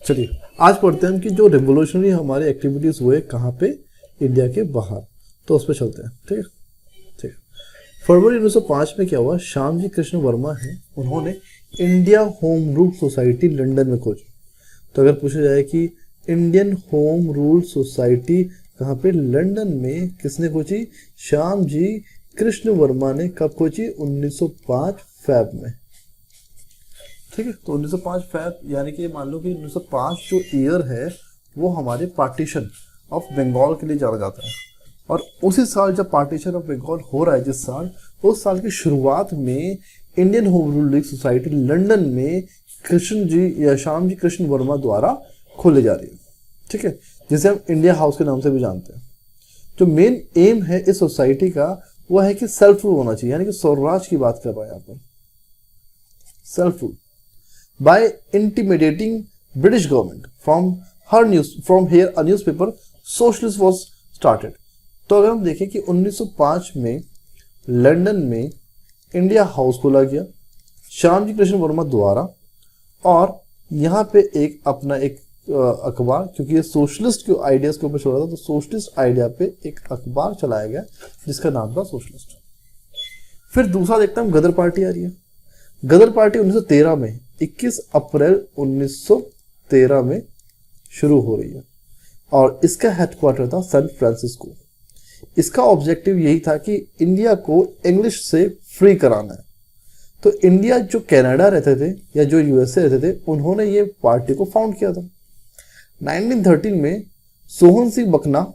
चलिए आज पढ़ते हैं हम कि जो रिवोल्यूशनरी हमारे एक्टिविटीज हुए कहाँ पे, इंडिया के बाहर, तो उस पर चलते हैं। ठीक है, ठीक है। फरवरी 1905 में क्या हुआ, श्याम जी कृष्ण वर्मा है, उन्होंने India home rule society London में खोजी। तो अगर पूछा जाए कि इंडियन होम रूल सोसाइटी कहाँ पे, लंदन में किसने खोजी, श्याम जी कृष्ण वर्मा ने। कब खोजी, 1905 फैब में। ठीक है, तो 1905 फैब यानी कि मान लो कि 1905 जो ईयर है वो हमारे पार्टीशन ऑफ बंगाल के लिए जाना जाता है। और उसी साल जब पार्टीशन ऑफ बंगाल हो रहा है, जिस साल, उस साल की शुरुआत में Indian home rule league society London में कृष्ण जी या श्याम जी कृष्ण वर्मा द्वारा खोले जा रही है। ठीक है, जिसे हम इंडिया हाउस के नाम से भी जानते हैं। जो मेन एम है इस सोसाइटी का वो है कि सेल्फ रूल होना चाहिए, यानी कि स्वराज की बात कर रहा है यहाँ पर, self rule. By intimidating British government from here a newspaper Socialist was started। तो अगर हम देखें कि 1905 में लंदन में इंडिया हाउस खोला गया श्याम जी कृष्ण वर्मा द्वारा, और यहाँ पे एक अपना एक अखबार, क्योंकि ये सोशलिस्ट के आइडियाज के ऊपर छोड़ा था, तो सोशलिस्ट आइडिया पे एक अखबार चलाया गया जिसका नाम था सोशलिस्ट। फिर दूसरा देखते हैं हम, गदर पार्टी आ रही है। गदर पार्टी 1913 में 21 अप्रैल 1913 में शुरू हो रही है और इसका हेडक्वार्टर था सैन फ्रांसिस्को। इसका ऑब्जेक्टिव यही था कि इंडिया को इंग्लिश से फ्री कराना है। तो इंडिया जो कनाडा रहते थे या जो यूएसए रहते थे, उन्होंने ये पार्टी को फाउंड किया था। 1913 में सोहन सिंह बकना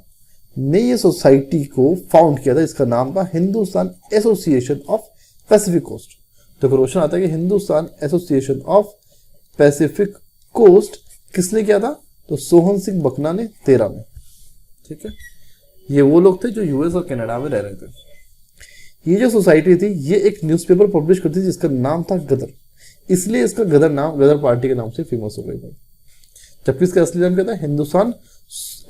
ने ये सोसाइटी को फाउंड किया था। इसका नाम था Hindustan association of Pacific coast. तो क्वेश्चन आता है कि Hindustan association of Pacific coast किसने किया था, तो सोहन सिंह बकना ने 13 में। ठीक है, ये वो लोग थे जो यूएस और कनाडा में रह रहे थे। ये जो सोसाइटी थी ये एक न्यूज़पेपर पब्लिश करती थी जिसका नाम था गदर, इसलिए इसका गदर नाम गदर पार्टी के नाम से फेमस हो गई था। जबकि इसका असली नाम क्या था, Hindustan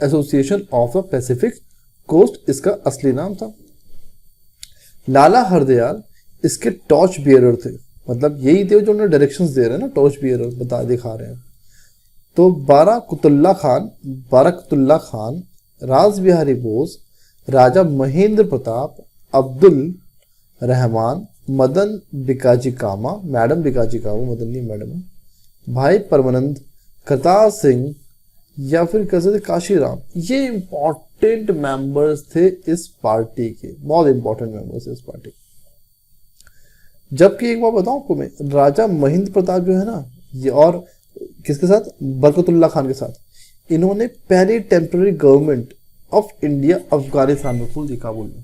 association of the Pacific coast इसका असली नाम था। लाला हरदयाल इसके टॉर्च बियरर थे, मतलब यही थे जो उन्हें डायरेक्शंस दे रहे हैं ना, टॉर्च बियरर बता दिखा रहे हैं। तो बाराकुतुल्ला खान, राज बिहारी बोस, राजा महेंद्र प्रताप, अब्दुल रहमान, मदन बिकाजी कामा, मैडम बिकाजी कामा, मदन नहीं मैडम, भाई परमानंद, करतार सिंह या फिर कैसे काशीराम, ये इंपॉर्टेंट मेंबर्स थे इस पार्टी के, बहुत इंपॉर्टेंट मेंबर्स इस पार्टी। जबकि एक बात बताऊं आपको मैं, राजा महेंद्र प्रताप जो है ना, ये और किसके साथ, बरकतुल्ला खान के साथ, इन्होंने पहली temporary government of India Afghanistan में खोल दी, काबुल में।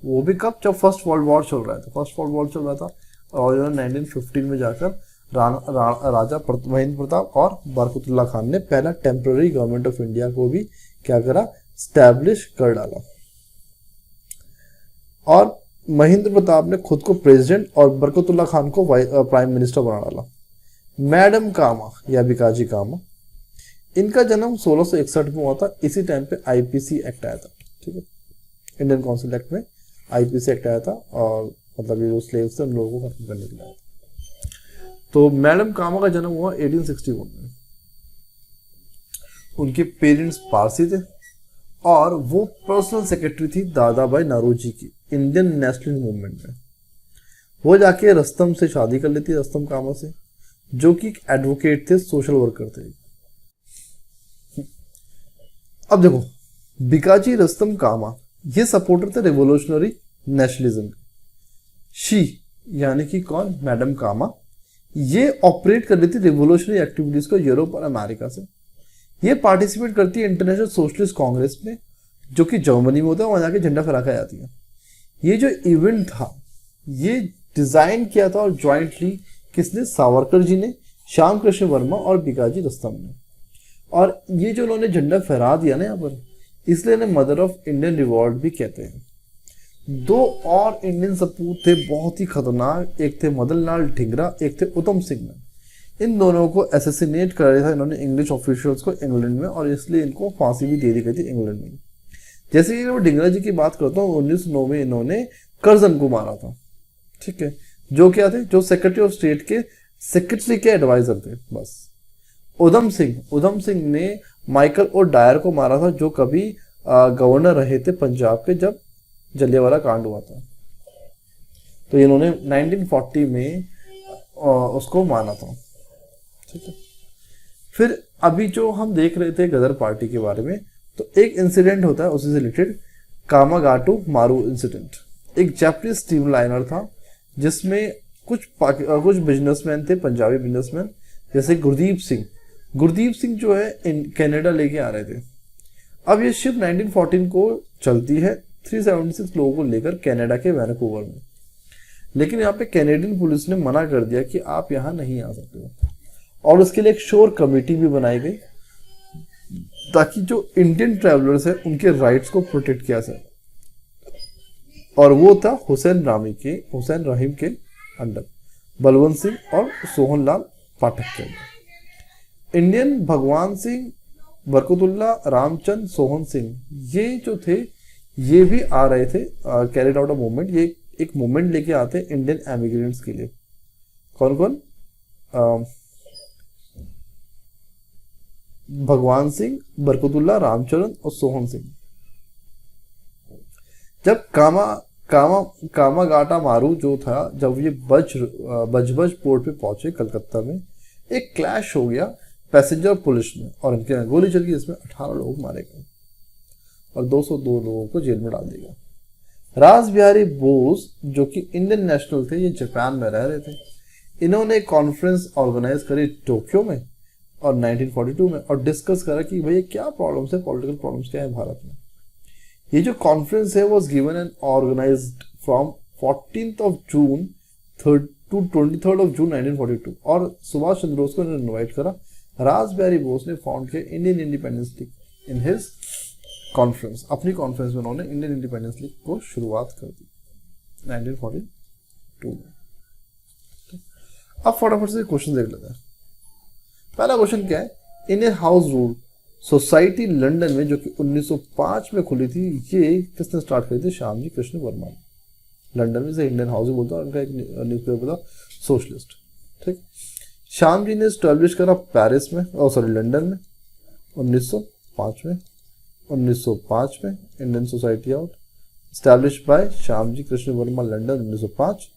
वो भी कब, जब फर्स्ट वर्ल्ड वॉर चल रहा था, और 1915 में जाकर राजा महेंद्र प्रताप और बरकतुल्ला खान ने पहला टेम्पररी गवर्नमेंट ऑफ इंडिया को भी क्या करा, स्टैब्लिश कर डाला। और महेंद्र प्रताप ने खुद को प्रेसिडेंट और बरकतुल्ला खान को प्राइम मिनिस्टर बना डाला। मैडम कामा या बिकाजी कामा, इनका जन्म 1661 में हुआ था। इसी टाइम पे आईपीसी एक्ट आया था। ठीक है, इंडियन काउंसिल एक्ट में आईपीसी एक्ट आया था, और मतलब ये जो स्लेव्स थे उन लोगों को खत्म करने के लिए आया था। तो मैडम कामा का जन्म हुआ 1861 में। उनके पेरेंट्स पारसी थे और वो पर्सनल सेक्रेटरी थी दादा भाई नौरोजी की इंडियन नेशनल मूवमेंट में। वो जाके रस्तम से शादी कर लेती है, रस्तम कामा से, जो कि एडवोकेट थे, सोशल वर्कर थे। अब देखो, बिकाजी रस्तम कामा ये सपोर्टर थे रिवोल्यूशनरी नेशनलिज्म। शी यानी कि कौन, मैडम कामा, ये ऑपरेट कर रही थी रिवोल्यूशनरी एक्टिविटीज को यूरोप और अमेरिका से। ये पार्टिसिपेट करती है इंटरनेशनल सोशलिस्ट कांग्रेस में, जो कि जर्मनी में होता है, वहां जाके झंडा फहरा के आती है। ये जो इवेंट था ये डिजाइन किया था और ज्वाइंटली किसने, सावरकर जी ने, श्याम कृष्ण वर्मा और बिकाजी रस्तम ने। और ये जो उन्होंने झंडा फहरा दिया ना यहाँ पर, इसलिए इन्हें मदर ऑफ इंडियन रिवॉल्ट भी कहते हैं। दो और इंडियन सपूत थे बहुत ही खतरनाक, एक थे मदन लाल ढींगरा, एक थे उत्तम सिंह। इन दोनों को एसेसिनेट कर दिया था इन्होंने इंग्लिश ऑफिशियल्स को इंग्लैंड में, और इसलिए इनको फांसी भी दे दी गई थी इंग्लैंड में। जैसे कि मैं ढींगरा जी की बात करता हूँ, 1909 में इन्होंने कर्जन को मारा था। ठीक है, जो क्या थे, जो सेक्रेटरी ऑफ स्टेट के सेक्रेटरी के एडवाइजर थे बस। उधम सिंह ने माइकल और डायर को मारा था, जो कभी गवर्नर रहे थे पंजाब के जब जलियांवाला कांड हुआ था। तो इन्होंने 1940 में उसको माना था। ठीक है, फिर अभी जो हम देख रहे थे गदर पार्टी के बारे में, तो एक इंसिडेंट होता है उसी से रिलेटेड, कामागाटू मारू इंसिडेंट। एक जापानीज स्टीम लाइनर था जिसमें कुछ बिजनेसमैन थे, पंजाबी बिजनेसमैन, जैसे गुरदीप सिंह जो है कनाडा लेके आ रहे थे। अब ये शिप 1914 को चलती है 376 लोगों को लेकर कनाडा के वैनकूवर में, लेकिन यहाँ पे कैनेडियन पुलिस ने मना कर दिया कि आप यहाँ नहीं आ सकते हो, और उसके लिए एक शोर कमेटी भी बनाई गई ताकि जो इंडियन ट्रैवलर्स है उनके राइट्स को प्रोटेक्ट किया जाए, और वो था हुसैन रहीम के अंडर, बलवंत सिंह और सोहनलाल पाठक के अंदर। इंडियन भगवान सिंह, बरकतुल्ला, रामचंद, सोहन सिंह, ये जो थे ये भी आ रहे थे, कैरिड आउट अ मूवमेंट। ये एक मूवमेंट लेके आते इंडियन एमिग्रेंट्स के लिए। कौन कौन? भगवान सिंह, बरकतुल्ला, रामचरण और सोहन सिंह। जब कामागाटा मारू जो था, जब ये बजबज पोर्ट पे पहुंचे कलकत्ता में, एक क्लैश हो गया पैसेंजर पुलिस में और इनके यहाँ गोली चल गई, इसमें 18 लोग मारे गए और 202 लोगों को जेल में डाल दिया। रास बिहारी बोस जो कि इंडियन नेशनल थे, ये जापान में रह रहे थे। इन्होंने एक कॉन्फ्रेंस ऑर्गेनाइज करी टोक्यो में और 1942 में, और डिस्कस करा कि भैया क्या प्रॉब्लम्स है, पॉलिटिकल प्रॉब्लम्स क्या है भारत में। ये जो कॉन्फ्रेंस है was given and organized from 14th of June to 23rd of June 1942, और सुभाष चंद्र बोस को इन्होंने इन्वाइट करा। रास बिहारी बोस ने फाउंड किया Indian independence league in his conference. अपनी कॉन्फ्रेंस में उन्होंने इंडियन इंडिपेंडेंस लीग को शुरुआत कर दी 1942 में। अब फटाफट से क्वेश्चन देख लेते हैं। पहला क्वेश्चन क्या है? Indian house rule society London में जो कि 1905 में खुली थी, ये किसने स्टार्ट करी थी? श्यामजी कृष्ण वर्मा। लंदन में से इंडियन हाउस बोलता है, उनका एक न्यूज़पेपर था सोशलिस्ट। ठीक, श्याम जी ने स्टैब्लिश करा पेरिस में, लंदन में 1905 में। 1905 में Indian society out established by Shyamji Krishna Varma, London 1905।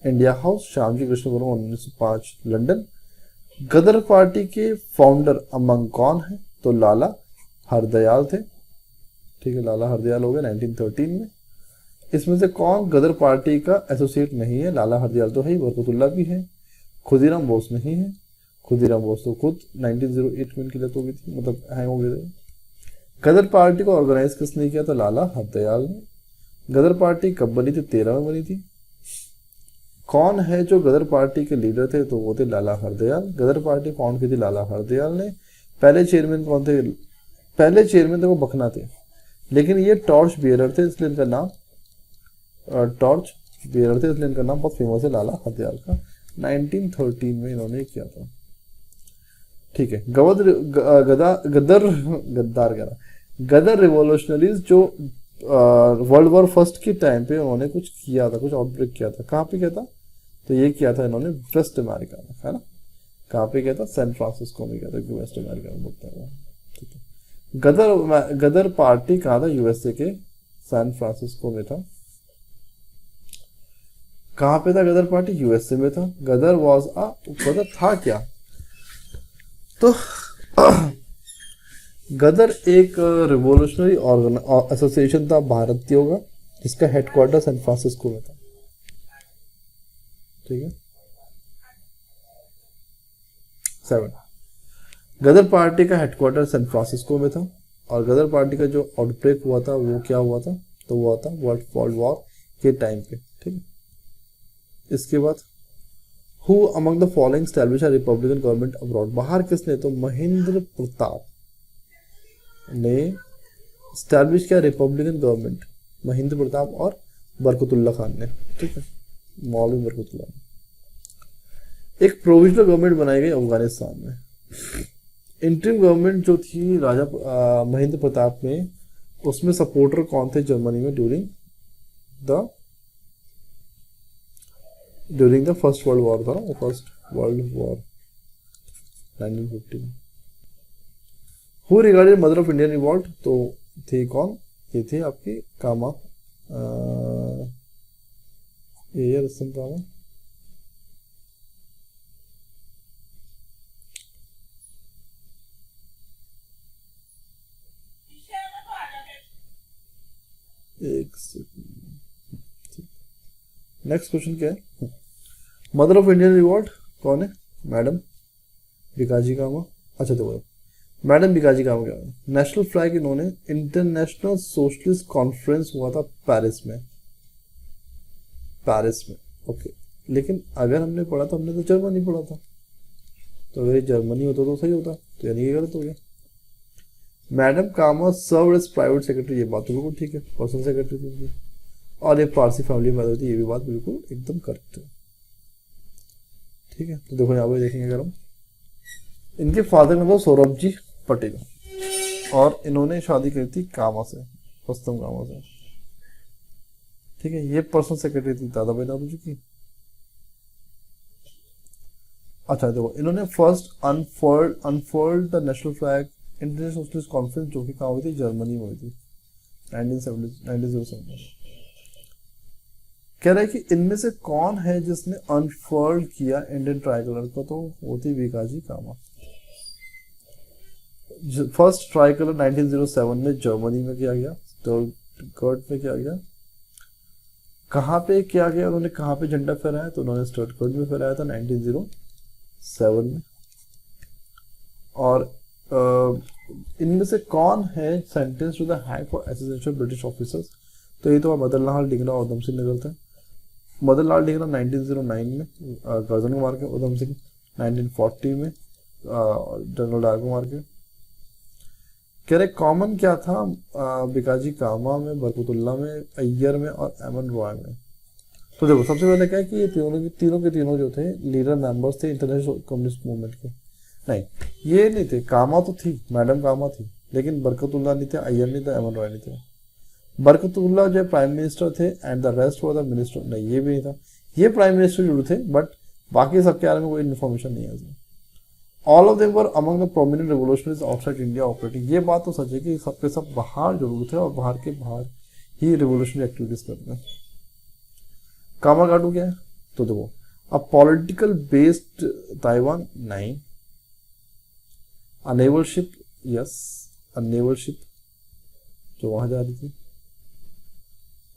India house Shyamji Krishna Varma 1905 London. Ghadar party के फाउंडर अमंग कौन है? तो लाला हरदयाल थे। ठीक है, लाला हरदयाल हो गए 1913 में। इसमें से कौन गदर पार्टी का एसोसिएट नहीं है? लाला हरदयाल तो है ही, बरकतुल्ला भी है, खुदीराम बोस नहीं है। खुदीराम बोस तो खुद 1908 में इनकी डेथ हो गई थी, मतलब हैंग हो गए थे। गदर पार्टी को ऑर्गेनाइज किसने किया? तो लाला हरदयाल ने। गदर पार्टी कब बनी थी? 13 में बनी थी। कौन है जो गदर पार्टी के लीडर थे? तो वो थे लाला हरदयाल। गदर पार्टी फाउंड की थी लाला हरदयाल ने। पहले चेयरमैन कौन थे? पहले चेयरमैन तो वो बखना थे, लेकिन ये टॉर्च बियरर थे, इसलिए इनका नाम बहुत फेमस है लाला हरदयाल का। 1913 में इन्होंने किया था। ठीक है, गदर रिवॉल्यूशनरीज जो वर्ल्ड वॉर फर्स्ट के टाइम पे उन्होंने कुछ किया था, कुछ आउटब्रेक किया था। कहाँ पे किया था? तो ये किया था इन्होंने वेस्ट अमेरिका में, है ना। कहाँ पे किया था? सैन फ्रांसिस्को में किया था, वेस्ट अमेरिका में बोलता है। ठीक है, गदर पार्टी कहाँ था? यूएसए के सैन फ्रांसिस्को में था। कहाँ पे था गदर पार्टी? यूएसए में था। गदर था क्या? तो गदर एक रिवोल्यूशनरी एसोसिएशन था भारतीयों का, जिसका हेडक्वार्टर सैन फ्रांसिस्को में था। ठीक है, 7 गदर पार्टी का हेडक्वार्टर सैन फ्रांसिस्को में था, और गदर पार्टी का जो आउटब्रेक हुआ था वो क्या हुआ था? तो वो हुआ था वर्ल्ड वॉर के टाइम पे। ठीक है, इसके बाद who among the following establish a Republican government abroad? बाहर किसने? तो महेंद्र प्रताप ने स्टैब्लिश किया रिपब्लिकन गवर्नमेंट, महेंद्र प्रताप और बरकतुल्ला खान ने। ठीक है, मौलवी बरकतुल्ला ने। एक प्रोविजनल गवर्नमेंट बनाई गई अफगानिस्तान में। इंटरिम गवर्नमेंट जो थी राजा महेंद्र प्रताप में, उसमें सपोर्टर कौन थे जर्मनी में during the first world war था, first world war 1915। Who regarded mother of Indian revolt, तो थे कौन, ये थे आपकी कामा, ये रसम कामा। एक सेकंड, नेक्स्ट क्वेश्चन क्या है, मदर ऑफ इंडियन रिवॉल्ट कौन है, मैडम भिकाजी कामा। अच्छा देखो मैडम भिकाजी कामा क्या है, नेशनल फ्लैग इन्होंने इंटरनेशनल सोशलिस्ट कॉन्फ्रेंस हुआ था पेरिस में, पेरिस में, ओके। लेकिन अगर हमने पढ़ा तो हमने तो जर्मनी पढ़ा था, तो अगर ये जर्मनी होता तो सही होता, तो यानी कि गलत हो गया। मैडम कामा सर्व एज प्राइवेट सेक्रेटरी, ये बात तो बिल्कुल ठीक है, पर्सनल सेक्रेटरी थी, और ये पारसी फैमिली में पैदा थी, ये भी बात बिल्कुल एकदम करेक्ट है, ठीक है। तो देखो यहाँ पे देखेंगे अगर हम, इनके फादर का नाम सौरभ जी पटेल, और इन्होंने शादी करी थी कामा से, रुस्तम कामा से, ठीक है। ये पर्सनल सेक्रेटरी थी दादा भाई नौरोजी की। अच्छा देखो इन्होंने first unfold the national flag international socialist conference, जो कि कहाँ हुई थी, जर्मनी में हुई थी 1907 में। कह रहा है कि इनमें से कौन है जिसने अनफोल्ड किया इंडियन ट्राइकलर को, तो वो थी भिकाजी कामा। फर्स्ट ट्राइकलर 1907 में जर्मनी में किया गया, स्टटगार्ट में किया गया। कहाँ पे किया गया, उन्होंने कहाँ पे झंडा फहराया, तो उन्होंने स्टटगार्ट में फहराया था 1907 में। और इनमें से कौन है सेंटेंस टू द हैक फॉर एसेसिनेशन ब्रिटिश ऑफिसर्स, तो ये तो मदन लाल डिंगरा उधम सिंह नगर था। मदन लाल डिंगरा 1909 में गर्दन को मार के, उधम सिंह 1940 में जनरल डायर को मार के। कह रहे कॉमन क्या था भिकाजी कामा में, बरकतुल्लाह में, अय्यर में और एमन रॉय में। तो देखो सबसे पहले क्या है कि ये तीनों के तीनों जो थे लीडर मेंबर्स थे इंटरनेशनल कम्युनिस्ट मूवमेंट के। नहीं ये नहीं थे, कामा तो थी, मैडम कामा थी, लेकिन बरकतुल्लाह नहीं थे, अय्यर नहीं थे, एमन रॉय नहीं थे। बरकतुल्लाह जो प्राइम मिनिस्टर थे and the rest were the minister, नहीं ये भी नहीं था, ये प्राइम मिनिस्टर जरूर थे बट बाकी सबके बारे में कोई इन्फॉर्मेशन नहीं है। All of them were among the prominent revolutionaries outside India operating, ये बात तो सच है कि सबके सब बाहर जरूर थे और बाहर के बाहर ही रिवोल्यूशनरी एक्टिविटीज करते हैं। कामागाडू क्या है, तो देखो अ पॉलिटिकल बेस्ड ताइवान, नहीं। A naval ship, yes a naval ship जो वहां जा रही थी।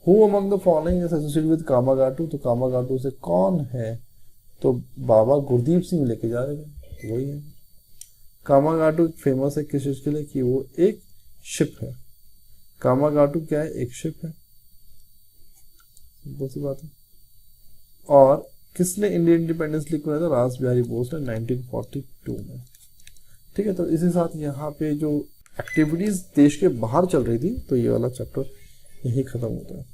Who among the following is associated with Komagata, तो कामागाडू से कौन है, तो बाबा गुरदीप सिंह लेके जा रहे थे, तो वही है। कामागाडू फेमस है किस चीज के लिए, कि वो एक शिप है। कामागाडू क्या है, एक शिप है, बहुत सी बात है। और किसने इंडियन इंडिपेंडेंस लीग बनाया था, रास बिहारी बोस ने 1942 में, ठीक है। तो इसी साथ यहाँ पे जो एक्टिविटीज देश के बाहर चल रही थी, तो ये वाला चैप्टर यही खत्म होता है।